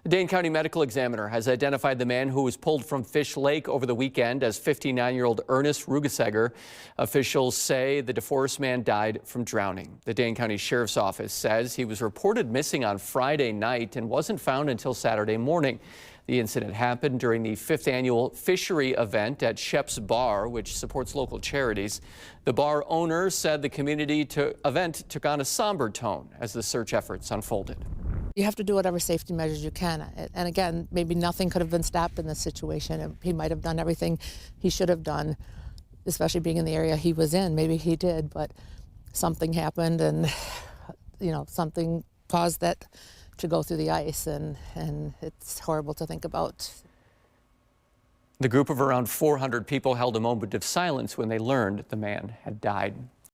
The Dane County medical examiner has identified the man who was pulled from Fish Lake over the weekend as 59-year-old Ernest Rugeseger. Officials say the DeForest man died from drowning. The Dane County Sheriff's Office says he was reported missing on Friday night and wasn't found until Saturday morning. The incident happened during the 5th annual fishery event at Shep's Bar, which supports local charities. The bar owner said the community event took on a somber tone as the search efforts unfolded. You have to do whatever safety measures you can. And again, maybe nothing could have been stopped in this situation. He might have done everything he should have done, especially being in the area he was in. Maybe he did, but something happened and, something caused that to go through the ice, and it's horrible to think about. The group of around 400 people held a moment of silence when they learned the man had died.